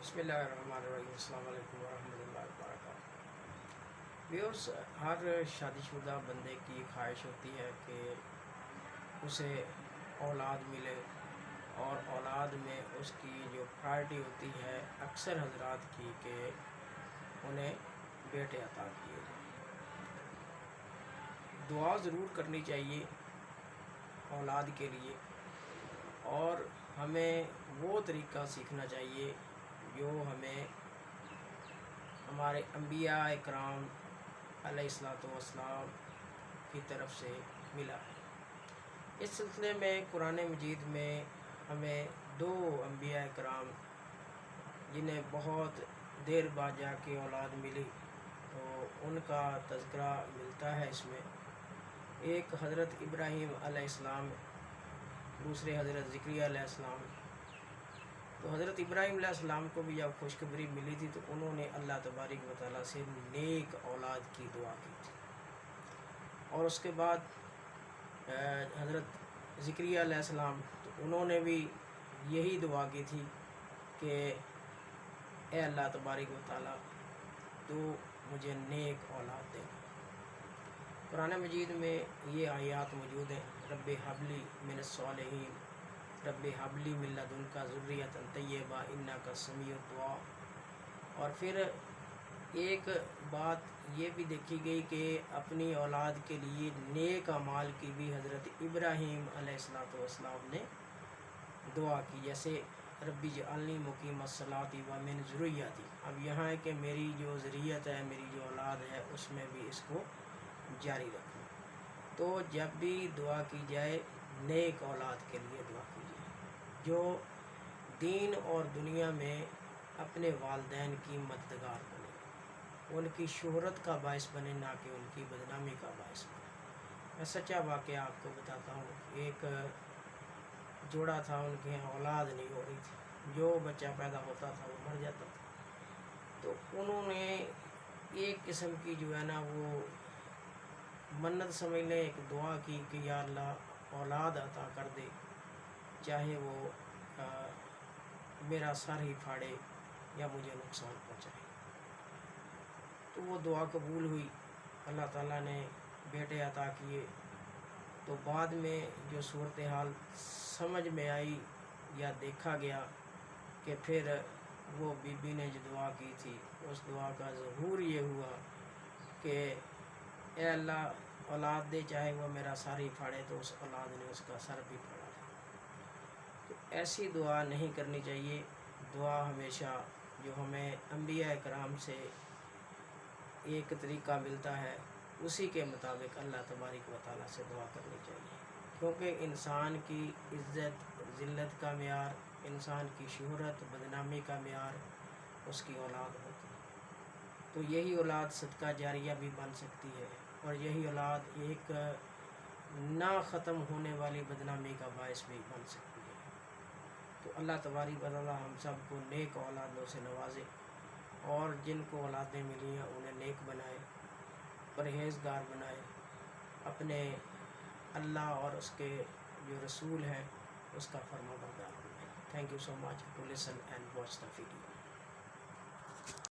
بسم اللہ الرحمن الرحیم۔ السلام علیکم ورحمۃ اللہ وبرکاتہ۔ ویورز، ہر شادی شدہ بندے کی خواہش ہوتی ہے کہ اسے اولاد ملے، اور اولاد میں اس کی جو پرائرٹی ہوتی ہے اکثر حضرات کی کہ انہیں بیٹے عطا کیے جائیں۔ دعا ضرور کرنی چاہیے اولاد کے لیے، اور ہمیں وہ طریقہ سیکھنا چاہیے جو ہمیں ہمارے انبیاء اکرام علیہ الصلوۃ والسلام کی طرف سے ملا ہے۔ اس سلسلے میں قرآن مجید میں ہمیں دو انبیاء اکرام جنہیں بہت دیر بعد جا کے اولاد ملی، تو ان کا تذکرہ ملتا ہے اس میں۔ ایک حضرت ابراہیم علیہ السلام، دوسرے حضرت ذکریا علیہ السلام۔ تو حضرت ابراہیم علیہ السلام کو بھی جب خوشخبری ملی تھی تو انہوں نے اللہ تبارک و تعالیٰ سے نیک اولاد کی دعا کی تھی، اور اس کے بعد حضرت ذکریا علیہ السلام، تو انہوں نے بھی یہی دعا کی تھی کہ اے اللہ تبارک و تعالیٰ تو مجھے نیک اولاد دے۔ قرآن مجید میں یہ آیات موجود ہیں: رب حبلی من الصالحین، رب حبلی من لدنک ذریۃ طیبہ انک سمیع الدعاء۔ اور پھر ایک بات یہ بھی دیکھی گئی کہ اپنی اولاد کے لیے نیک اعمال کی بھی حضرت ابراہیم علیہ السلام نے دعا کی، جیسے ربی اجعلنی مقیم الصلاۃ ومن ذریتی۔ اب یہاں ہے کہ میری جو ذریت ہے، میری جو اولاد ہے، اس میں بھی اس کو جاری رکھنا۔ تو جب بھی دعا کی جائے نیک اولاد کے لیے دعا کی جائے، جو دین اور دنیا میں اپنے والدین کی مددگار بنے، ان کی شہرت کا باعث بنے، نہ کہ ان کی بدنامی کا باعث بنے۔ میں سچا واقعہ آپ کو بتاتا ہوں۔ ایک جوڑا تھا، ان کے یہاں اولاد نہیں ہو رہی تھی، جو بچہ پیدا ہوتا تھا وہ مر جاتا تھا۔ تو انہوں نے ایک قسم کی جو ہے نا وہ منت سمجھ لیں، ایک دعا کی کہ یا اللہ اولاد عطا کر دے، چاہے وہ میرا سر ہی پھاڑے یا مجھے نقصان پہنچائے۔ تو وہ دعا قبول ہوئی، اللہ تعالیٰ نے بیٹے عطا کیے۔ تو بعد میں جو صورتحال سمجھ میں آئی یا دیکھا گیا کہ پھر وہ بی بی نے جو دعا کی تھی، اس دعا کا ظہور یہ ہوا کہ اے اللہ اولاد دے، چاہے وہ میرا سر ہی پھاڑے۔ تو اس اولاد نے اس کا سر بھی پھاڑا۔ تو ایسی دعا نہیں کرنی چاہیے۔ دعا ہمیشہ جو ہمیں انبیاء اکرام سے ایک طریقہ ملتا ہے، اسی کے مطابق اللہ تبارک و تعالیٰ سے دعا کرنی چاہیے، کیونکہ انسان کی عزت ذلت کا معیار، انسان کی شہرت بدنامی کا معیار اس کی اولاد ہوتی ہے۔ تو یہی اولاد صدقہ جاریہ بھی بن سکتی ہے، اور یہی اولاد ایک نہ ختم ہونے والی بدنامی کا باعث بھی بن سکتی ہے۔ تو اللہ تبارک و تعالیٰ ہم سب کو نیک اولادوں سے نوازے، اور جن کو اولادیں ملی ہیں انہیں نیک بنائے، پرہیزگار بنائے، اپنے اللہ اور اس کے جو رسول ہیں اس کا فرما بردار بنائے۔ Thank you so much to listen and watch the video.